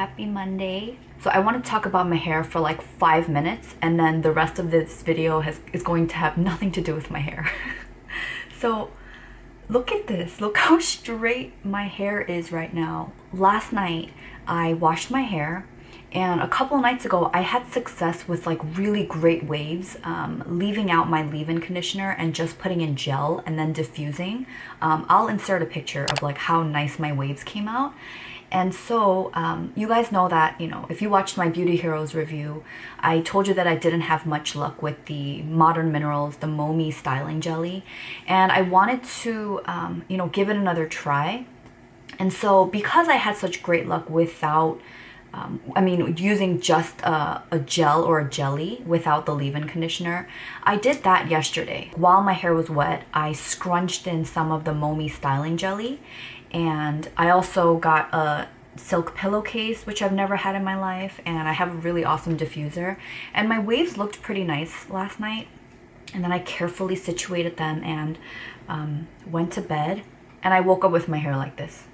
Happy Monday. So I want to talk about my hair for like 5 minutes, and then the rest of this video is going to have nothing to do with my hair. So look at this. Look how straight my hair is right now. Last night I washed my hair, and a couple of nights ago I had success with like really great waves, leaving out my leave-in conditioner and just putting in gel and then diffusing. I'll insert a picture of like how nice my waves came out. And so you guys know that, you know, if you watched my Beauty Heroes review, I told you that I didn't have much luck with the Modern Minerals, the Momi styling jelly. And I wanted to, you know, give it another try. And so because I had such great luck without, I mean, using just a gel or a jelly without the leave-in conditioner, I did that yesterday. While my hair was wet, I scrunched in some of the Momi styling jelly. And I also got a silk pillowcase, which I've never had in my life, and I have a really awesome diffuser. And my waves looked pretty nice last night. And then I carefully situated them and went to bed. And I woke up with my hair like this.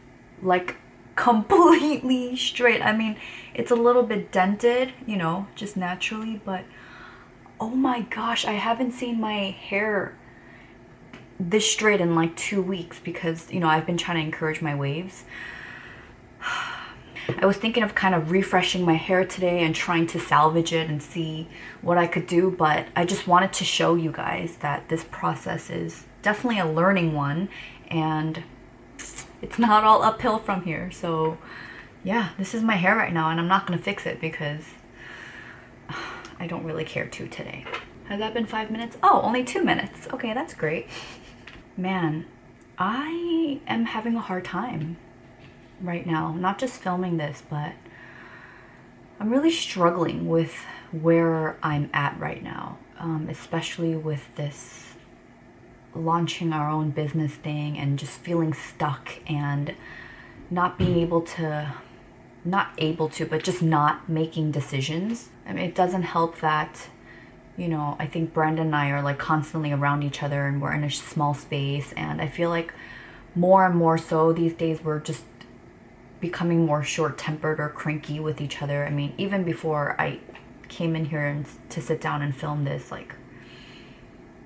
Like completely straight. I mean, it's a little bit dented, you know, just naturally, but oh my gosh, I haven't seen my hair this straight in like 2 weeks because, you know, I've been trying to encourage my waves. I was thinking of kind of refreshing my hair today and trying to salvage it and see what I could do, but I just wanted to show you guys that this process is definitely a learning one, and it's not all uphill from here. So yeah, this is my hair right now, and I'm not gonna fix it because I don't really care to today. Has that been 5 minutes? Oh, only 2 minutes. Okay, that's great. Man, I am having a hard time right now, not just filming this, but I'm really struggling with where I'm at right now, especially with this launching our own business thing and just feeling stuck and not being able to, but just not making decisions. I mean, it doesn't help that, you know, I think Brandon and I are like constantly around each other and we're in a small space, and I feel like more and more so these days we're just becoming more short-tempered or cranky with each other. I mean, even before I came in here and to sit down and film this, like,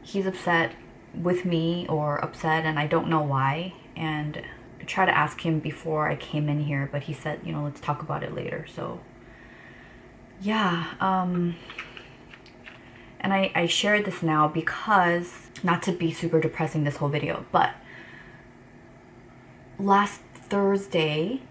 he's upset with me or upset and I don't know why, and I tried to ask him before I came in here, but he said, you know, let's talk about it later. So yeah, and I shared this now because, not to be super depressing this whole video, but last Wednesday,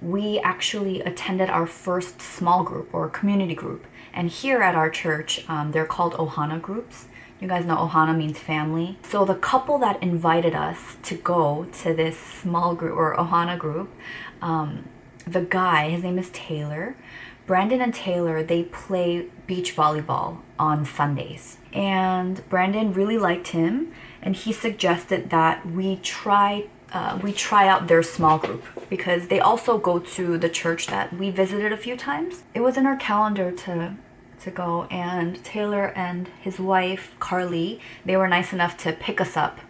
we actually attended our first small group or community group. And here at our church, they're called Ohana groups. You guys know Ohana means family. So the couple that invited us to go to this small group or Ohana group, the guy, his name is Taylor. Brandon and Taylor, they play beach volleyball on Sundays. And Brandon really liked him, and he suggested that we try out their small group because they also go to the church that we visited a few times. It was in our calendar to go, and Taylor and his wife, Carly, they were nice enough to pick us up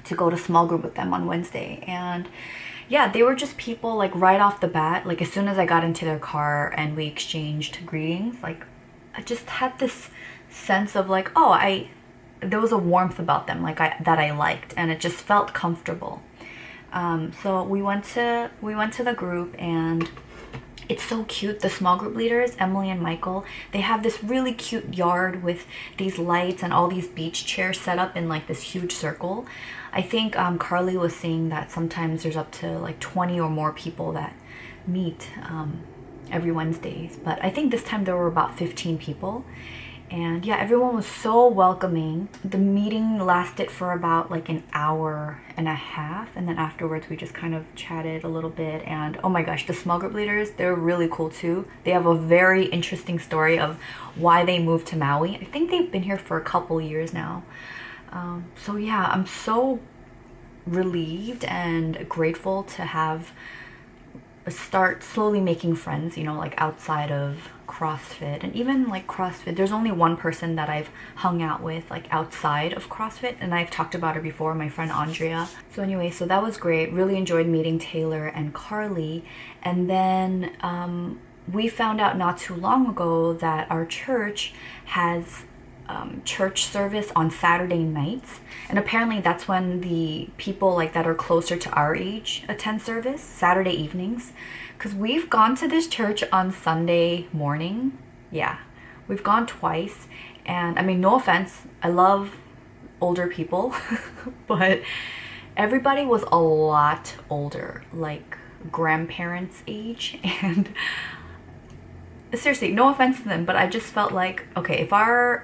to go to small group with them on Wednesday. And yeah, they were just people like right off the bat, like as soon as I got into their car and we exchanged greetings, like I just had this sense of like, oh, there was a warmth about them, like that I liked, and it just felt comfortable. So we went to the group, and it's so cute. The small group leaders, Emily and Michael, they have this really cute yard with these lights and all these beach chairs set up in like this huge circle. I think Carly was saying that sometimes there's up to like 20 or more people that meet every Wednesdays, but I think this time there were about 15 people. And yeah, everyone was so welcoming. The meeting lasted for about like an hour and a half, and then afterwards we just kind of chatted a little bit. And oh my gosh, the small group leaders, they're really cool too. They have a very interesting story of why they moved to Maui. I think they've been here for a couple years now. So yeah, I'm so relieved and grateful to have start slowly making friends, you know, like outside of CrossFit. And even like CrossFit, there's only one person that I've hung out with like outside of CrossFit, and I've talked about her before, my friend Andrea. So anyway, so that was great. Really enjoyed meeting Taylor and Carly. And then we found out not too long ago that our church has church service on Saturday nights, and apparently that's when the people like that are closer to our age attend service, Saturday evenings. Because we've gone to this church on Sunday morning. Yeah, we've gone twice, and I mean, no offense, I love older people but everybody was a lot older, like grandparents age. And seriously, no offense to them, but I just felt like, okay,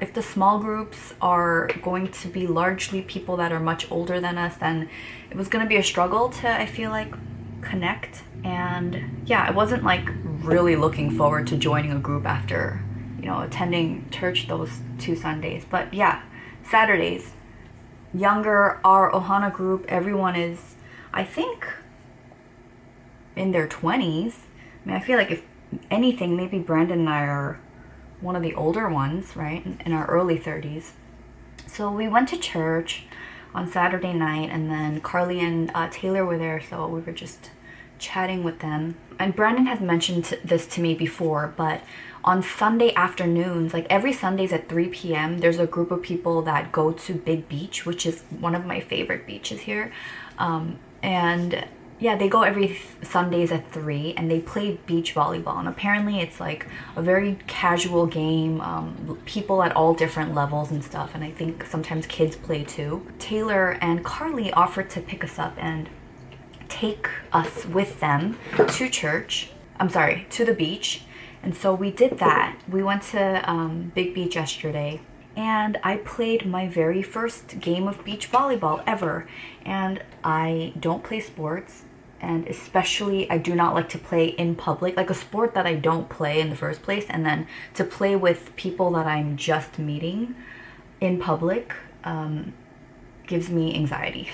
if the small groups are going to be largely people that are much older than us, then it was going to be a struggle to, I feel like, connect. And yeah, I wasn't like really looking forward to joining a group after, you know, attending church those 2 Sundays. But yeah, Saturdays, younger, our Ohana group, everyone is, I think, in their 20s. I mean, I feel like if anything, maybe Brandon and I are one of the older ones, right? In our early 30s. So we went to church on Saturday night, and then Carly and Taylor were there, so we were just chatting with them. And Brandon has mentioned this to me before, but on Sunday afternoons, like every Sundays at 3 p.m., there's a group of people that go to Big Beach, which is one of my favorite beaches here. And yeah, they go every Sundays at 3, and they play beach volleyball. And apparently it's like a very casual game, people at all different levels and stuff. And I think sometimes kids play too. Taylor and Carly offered to pick us up and take us with them to church. I'm sorry, to the beach. And so we did that. We went to Big Beach yesterday, and I played my very first game of beach volleyball ever. And I don't play sports, and especially I do not like to play in public, like a sport that I don't play in the first place, and then to play with people that I'm just meeting in public gives me anxiety.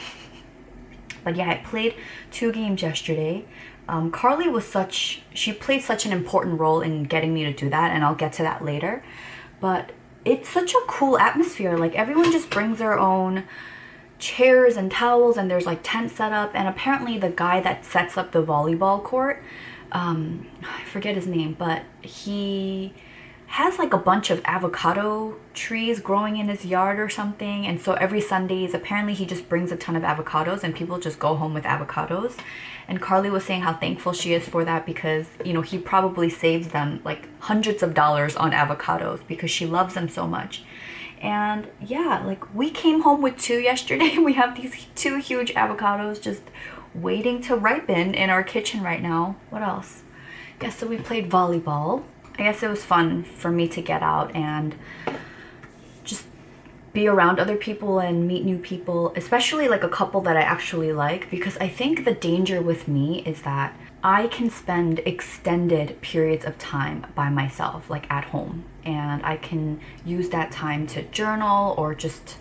But yeah, I played 2 games yesterday. Carly she played such an important role in getting me to do that, and I'll get to that later. But it's such a cool atmosphere. Like everyone just brings their own chairs and towels, and there's like tents set up. And apparently the guy that sets up the volleyball court, I forget his name, but he has like a bunch of avocado trees growing in his yard or something. And so every Sundays, apparently he just brings a ton of avocados, and people just go home with avocados. And Carly was saying how thankful she is for that, because, you know, he probably saves them like hundreds of dollars on avocados because she loves them so much. And yeah, like we came home with 2 yesterday. We have these 2 huge avocados just waiting to ripen in our kitchen right now. What else? Yeah, so we played volleyball. I guess it was fun for me to get out and just be around other people and meet new people, especially like a couple that I actually like, because I think the danger with me is that I can spend extended periods of time by myself, like at home, and I can use that time to journal or just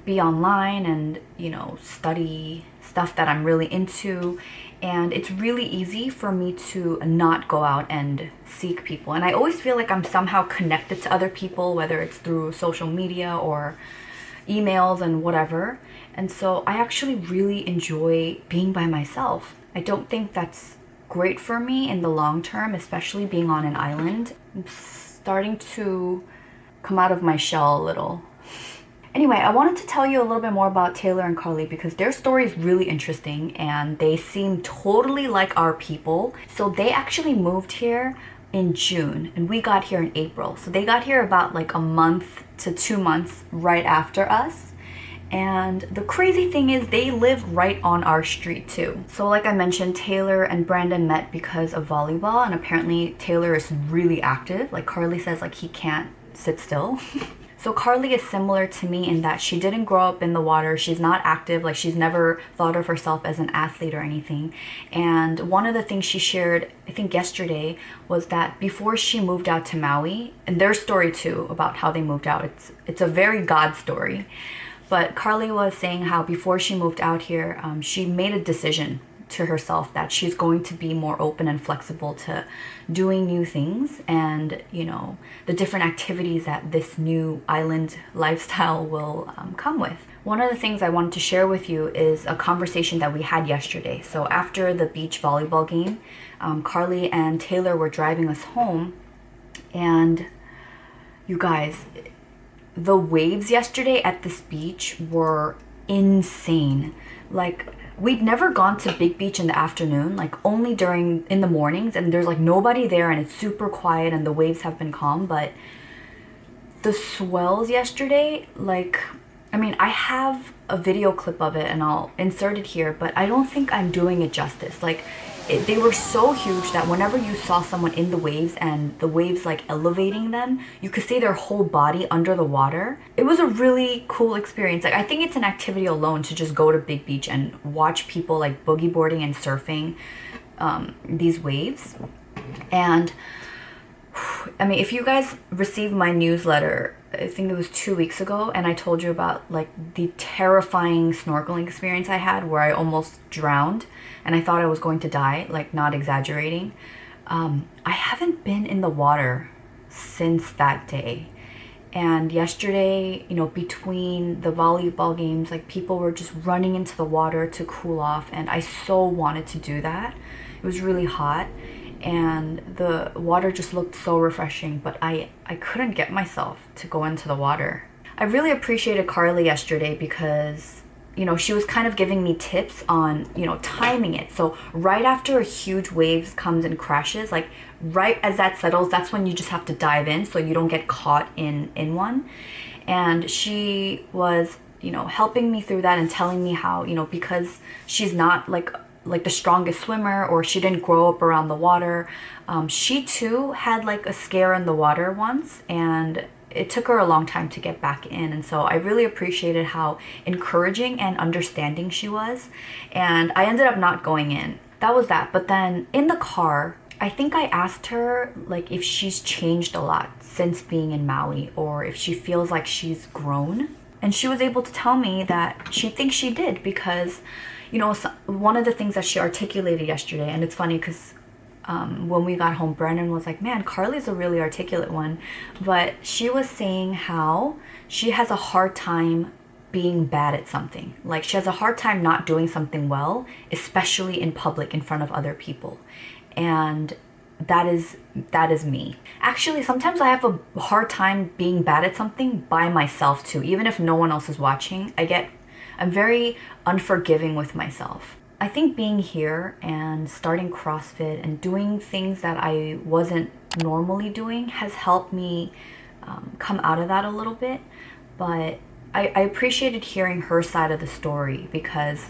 be online and, you know, study stuff that I'm really into. And it's really easy for me to not go out and seek people. And I always feel like I'm somehow connected to other people, whether it's through social media or emails and whatever. And so I actually really enjoy being by myself. I don't think that's great for me in the long term, especially being on an island. I'm starting to come out of my shell a little. Anyway, I wanted to tell you a little bit more about Taylor and Carly because their story is really interesting and they seem totally like our people. So they actually moved here in June and we got here in April. So they got here about like a month to 2 months right after us. And the crazy thing is they live right on our street too. So like I mentioned, Taylor and Brandon met because of volleyball, and apparently Taylor is really active. Like Carly says, like he can't sit still. So Carly is similar to me in that she didn't grow up in the water. She's not active. Like she's never thought of herself as an athlete or anything. And one of the things she shared, I think yesterday, was that before she moved out to Maui, and their story too about how they moved out, it's a very God story. But Carly was saying how before she moved out here, she made a decision to herself that she's going to be more open and flexible to doing new things and, you know, the different activities that this new island lifestyle will come with. One of the things I wanted to share with you is a conversation that we had yesterday. So after the beach volleyball game, Carly and Taylor were driving us home, and you guys, the waves yesterday at this beach were insane. Like, we'd never gone to Big Beach in the afternoon, like only in the mornings, and there's like nobody there and it's super quiet and the waves have been calm. But the swells yesterday, like, I mean, I have a video clip of it and I'll insert it here, but I don't think I'm doing it justice. Like, they were so huge that whenever you saw someone in the waves and the waves like elevating them, you could see their whole body under the water. It was a really cool experience. Like, I think it's an activity alone to just go to Big Beach and watch people like boogie boarding and surfing these waves. And I mean, if you guys received my newsletter, I think it was 2 weeks ago, and I told you about like the terrifying snorkeling experience I had where I almost drowned and I thought I was going to die, like not exaggerating. I haven't been in the water since that day. And yesterday, you know, between the volleyball games, like people were just running into the water to cool off, and I so wanted to do that. It was really hot and the water just looked so refreshing, but I couldn't get myself to go into the water. I really appreciated Carly yesterday because, you know, she was kind of giving me tips on, you know, timing it. So right after a huge wave comes and crashes, like right as that settles, that's when you just have to dive in so you don't get caught in one. And she was, you know, helping me through that and telling me how, you know, because she's not like the strongest swimmer, or she didn't grow up around the water, she too had like a scare in the water once, and it took her a long time to get back in. And so I really appreciated how encouraging and understanding she was, and I ended up not going in. That was that. But then in the car, I think I asked her like if she's changed a lot since being in Maui, or if she feels like she's grown, and she was able to tell me that she thinks she did, because, you know, one of the things that she articulated yesterday, and it's funny because when we got home, Brandon was like, man, Carly's a really articulate one. But she was saying how she has a hard time being bad at something. Like, she has a hard time not doing something well, especially in public in front of other people. And that is me. Actually, sometimes I have a hard time being bad at something by myself too. Even if no one else is watching, I'm very unforgiving with myself. I think being here and starting CrossFit and doing things that I wasn't normally doing has helped me come out of that a little bit. But I appreciated hearing her side of the story, because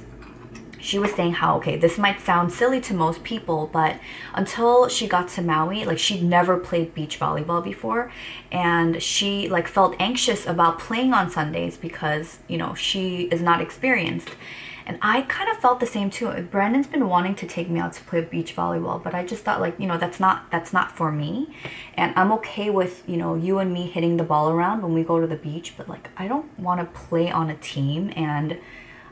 she was saying how, okay, this might sound silly to most people, but until she got to Maui, like, she'd never played beach volleyball before, and she like felt anxious about playing on Sundays because, you know, she is not experienced. And I kind of felt the same too. Brandon's been wanting to take me out to play beach volleyball, but I just thought, like, you know, that's not for me. And I'm okay with, you know, you and me hitting the ball around when we go to the beach, but like, I don't want to play on a team, and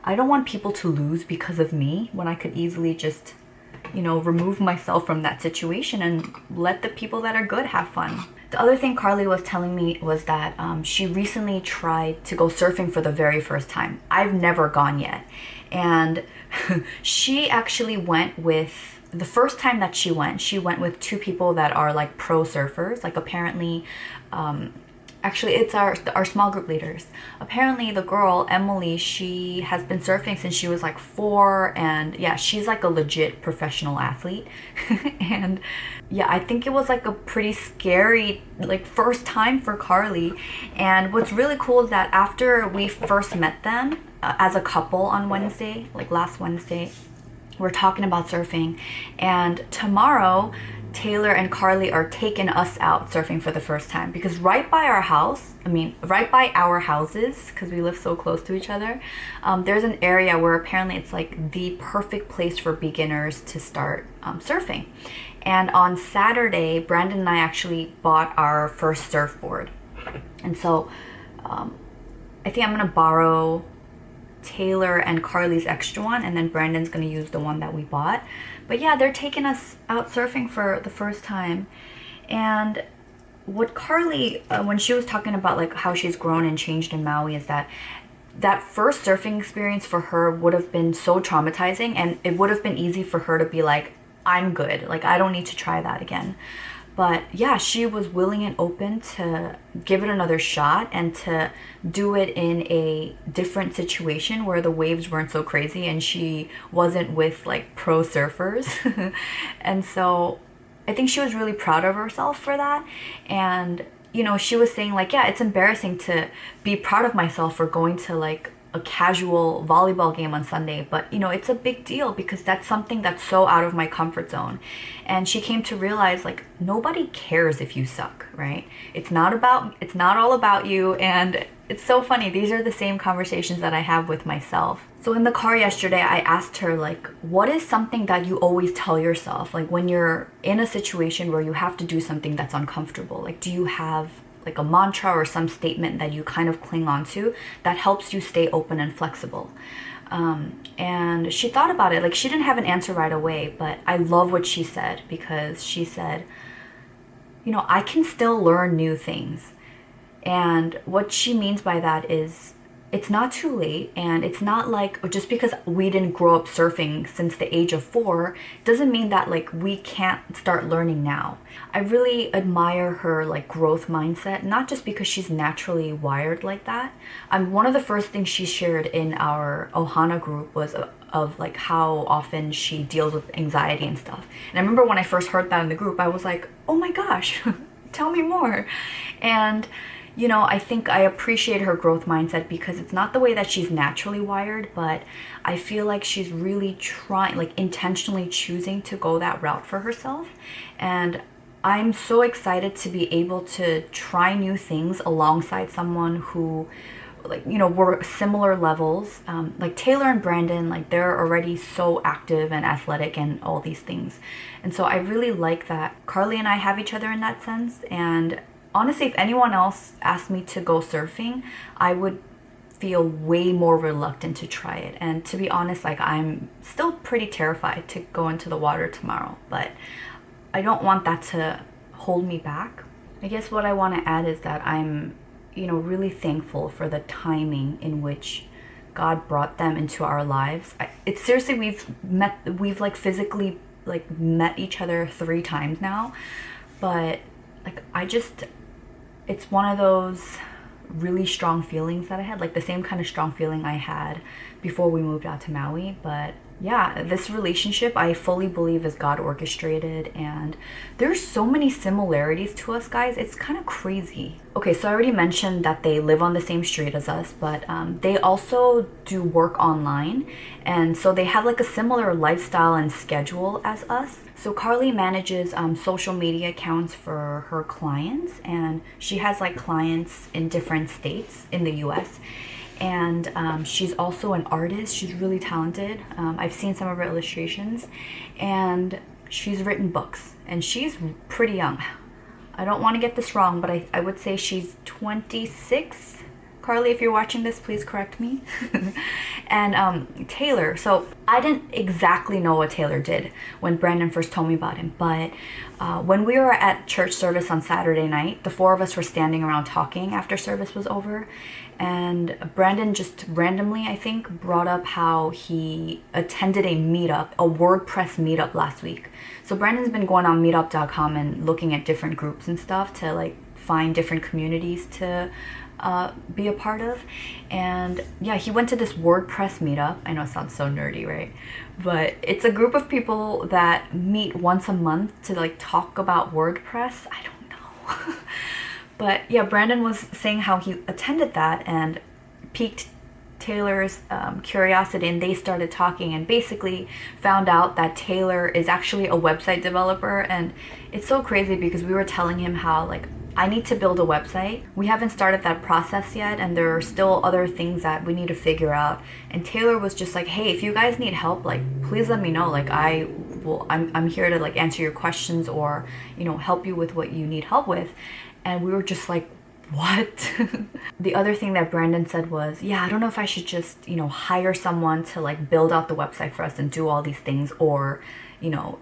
I don't want people to lose because of me, when I could easily just, you know, remove myself from that situation and let the people that are good have fun. The other thing Carly was telling me was that she recently tried to go surfing for the very first time. I've never gone yet. And she actually went with, the first time that she went with two people that are like pro surfers. Like, apparently, actually, it's our small group leaders. Apparently, the girl, Emily, she has been surfing since she was like 4, and yeah, she's like a legit professional athlete. And yeah, I think it was like a pretty scary like first time for Carly. And what's really cool is that after we first met them as a couple on Wednesday, like last Wednesday, we're talking about surfing, and tomorrow Taylor and Carly are taking us out surfing for the first time, because right by our house, right by our houses, because we live so close to each other, there's an area where apparently it's like the perfect place for beginners to start surfing. And on Saturday, Brandon and I actually bought our first surfboard. And so I think I'm gonna borrow Taylor and Carly's extra one, and then Brandon's gonna use the one that we bought. But yeah, they're taking us out surfing for the first time. And what Carly, when she was talking about like how she's grown and changed in Maui, is that that first surfing experience for her would have been so traumatizing, and it would have been easy for her to be like, I'm good, like I don't need to try that again. But yeah, she was willing and open to give it another shot and to do it in a different situation where the waves weren't so crazy and she wasn't with like pro surfers. And so I think she was really proud of herself for that. And you know, she was saying like, yeah, it's embarrassing to be proud of myself for going to like a casual volleyball game on Sunday, but you know, it's a big deal because that's something that's so out of my comfort zone. And she came to realize like nobody cares if you suck, right? It's not all about you. And it's so funny, these are the same conversations that I have with myself. So in the car yesterday, I asked her like, what is something that you always tell yourself, like when you're in a situation where you have to do something that's uncomfortable? Like, do you have like a mantra or some statement that you kind of cling on to that helps you stay open and flexible? And she thought about it. Like, she didn't have an answer right away, but I love what she said, because she said, you know, I can still learn new things. And what she means by that is it's not too late, and it's not like just because we didn't grow up surfing since the age of 4 doesn't mean that like we can't start learning now. I really admire her like growth mindset, not just because she's naturally wired like that. One of the first things she shared in our Ohana group was of like how often she deals with anxiety and stuff. And I remember when I first heard that in the group, I was like, oh my gosh, tell me more. And you know, I think I appreciate her growth mindset because it's not the way that she's naturally wired, but I feel like she's really trying, like intentionally choosing to go that route for herself. And I'm so excited to be able to try new things alongside someone who, like, you know, we're similar levels. Like Taylor and Brandon, like they're already so active and athletic and all these things. And so I really like that Carly and I have each other in that sense. And honestly, if anyone else asked me to go surfing, I would feel way more reluctant to try it. And to be honest, like I'm still pretty terrified to go into the water tomorrow, but I don't want that to hold me back. I guess what I want to add is that I'm, you know, really thankful for the timing in which God brought them into our lives. It's seriously, we've like physically like met each other 3 times now, but like it's one of those really strong feelings that I had, like the same kind of strong feeling I had before we moved out to Maui. But yeah, this relationship I fully believe is God orchestrated, and there's so many similarities to us, guys. It's kind of crazy. Okay, so I already mentioned that they live on the same street as us, but they also do work online, and so they have like a similar lifestyle and schedule as us. So Carly manages social media accounts for her clients, and she has like clients in different states in the US. And she's also an artist. She's really talented. I've seen some of her illustrations, and she's written books, and she's pretty young. I don't want to get this wrong, but I would say she's 26. Carly, if you're watching this, please correct me. And Taylor, so I didn't exactly know what Taylor did when Brandon first told me about him, but when we were at church service on Saturday night, the 4 of us were standing around talking after service was over, and Brandon just randomly, I think, brought up how he attended a meetup, a WordPress meetup last week. So Brandon's been going on meetup.com and looking at different groups and stuff to like find different communities to be a part of. And yeah, he went to this WordPress meetup. I know it sounds so nerdy, right? But it's a group of people that meet once a month to like talk about WordPress. I don't know. But yeah, Brandon was saying how he attended that and piqued Taylor's curiosity, and they started talking and basically found out that Taylor is actually a website developer. And it's so crazy because we were telling him how like I need to build a website. We haven't started that process yet, and there are still other things that we need to figure out. And Taylor was just like, hey, if you guys need help, like please let me know. Like I'm here to like answer your questions or, you know, help you with what you need help with. And we were just like what? The other thing that Brandon said was, yeah, I don't know if I should just, hire someone to like build out the website for us and do all these things, or,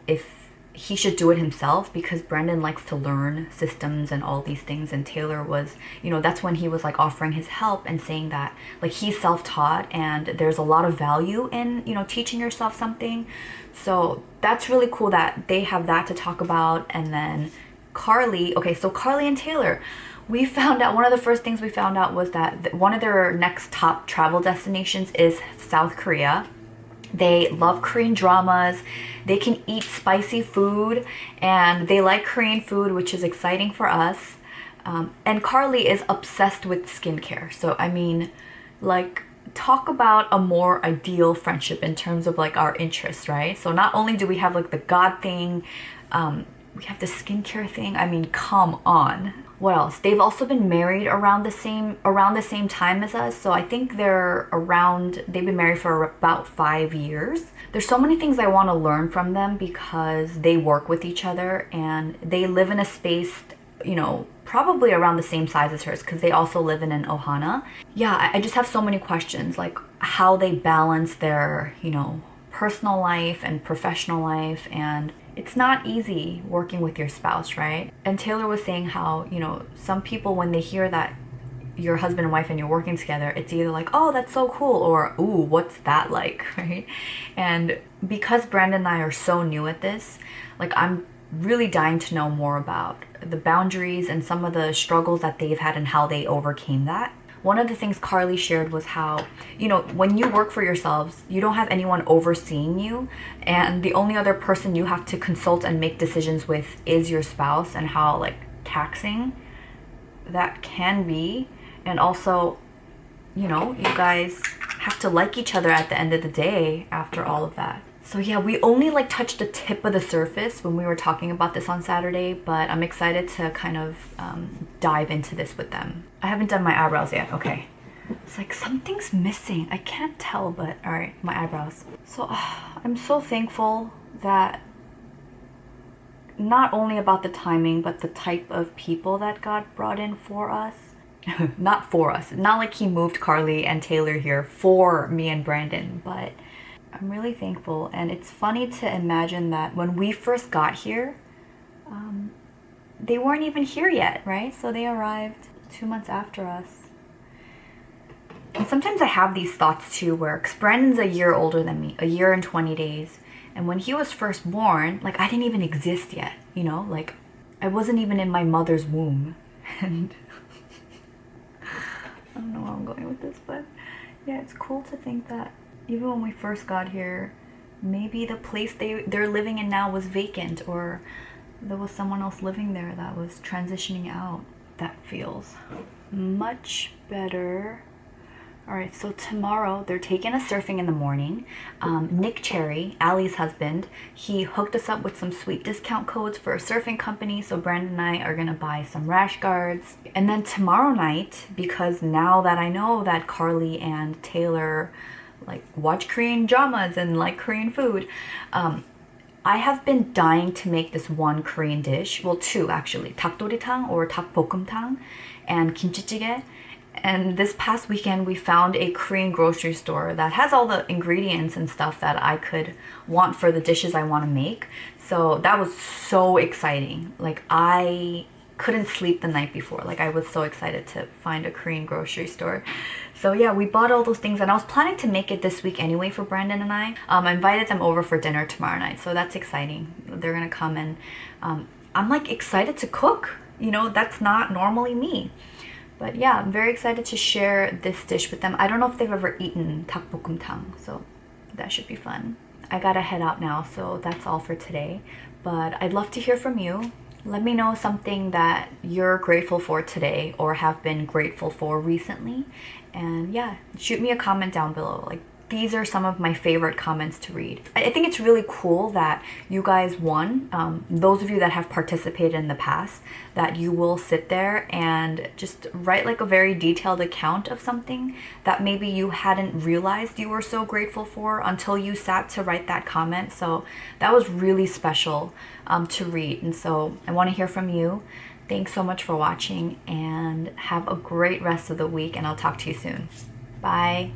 if he should do it himself, because Brandon likes to learn systems and all these things. And Taylor was, that's when he was like offering his help and saying that like he's self-taught and there's a lot of value in, teaching yourself something. So that's really cool that they have that to talk about. And then Carly, okay, so Carly and Taylor, we found out, one of the first things we found out was that one of their next top travel destinations is South Korea. They love Korean dramas, they can eat spicy food, and they like Korean food, which is exciting for us. And Carly is obsessed with skincare. So, I mean, like, talk about a more ideal friendship in terms of like our interests, right? So not only do we have like the God thing, we have the skincare thing. I mean, come on. What else? They've also been married around the same time as us. So I think they've been married for about 5 years. There's so many things I want to learn from them because they work with each other and they live in a space, probably around the same size as hers, because they also live in an ohana. Yeah, I just have so many questions, like how they balance their, personal life and professional life. And it's not easy working with your spouse, right? And Taylor was saying how, some people, when they hear that you're husband and wife and you're working together, it's either like, oh, that's so cool, or ooh, what's that like, right? And because Brandon and I are so new at this, like, I'm really dying to know more about the boundaries and some of the struggles that they've had and how they overcame that. One of the things Carly shared was how, when you work for yourselves, you don't have anyone overseeing you, and the only other person you have to consult and make decisions with is your spouse, and how like taxing that can be. And also, you guys have to like each other at the end of the day after all of that. So yeah, we only like touched the tip of the surface when we were talking about this on Saturday, but I'm excited to kind of dive into this with them. I haven't done my eyebrows yet. Okay. It's like something's missing. I can't tell, but all right, my eyebrows. So I'm so thankful that not only about the timing, but the type of people that God brought in for us. Not for us. Not like he moved Carly and Taylor here for me and Brandon, but I'm really thankful. And it's funny to imagine that when we first got here, they weren't even here yet, right? So they arrived 2 months after us. And sometimes I have these thoughts too, where, cause Brandon's a year older than me, a year and 20 days. And when he was first born, like, I didn't even exist yet, like I wasn't even in my mother's womb. And I don't know where I'm going with this, but yeah, it's cool to think that even when we first got here, maybe the place they're living in now was vacant, or there was someone else living there that was transitioning out. That feels much better. All right, so tomorrow they're taking us surfing in the morning. Nick Cherry, Allie's husband, he hooked us up with some sweet discount codes for a surfing company. So Brandon and I are gonna buy some rash guards. And then tomorrow night, because now that I know that Carly and Taylor like watch Korean dramas and like Korean food, I have been dying to make this one Korean dish. Well, two actually, 닭도리탕 or 닭볶음탕 and kimchi-jjigae. And this past weekend we found a Korean grocery store that has all the ingredients and stuff that I could want for the dishes I want to make. So that was so exciting. Like, I couldn't sleep the night before. Like, I was so excited to find a Korean grocery store. So yeah, we bought all those things, and I was planning to make it this week anyway for Brandon and I. I invited them over for dinner tomorrow night, so that's exciting. They're gonna come, and I'm like excited to cook. That's not normally me. But yeah, I'm very excited to share this dish with them. I don't know if they've ever eaten 닭볶음탕, so that should be fun. I gotta head out now, so that's all for today. But I'd love to hear from you. Let me know something that you're grateful for today or have been grateful for recently. And yeah, shoot me a comment down below. Like, these are some of my favorite comments to read. I think it's really cool that you guys won. Those of you that have participated in the past, that you will sit there and just write like a very detailed account of something that maybe you hadn't realized you were so grateful for until you sat to write that comment. So that was really special to read. And so I want to hear from you. Thanks so much for watching and have a great rest of the week, and I'll talk to you soon. Bye.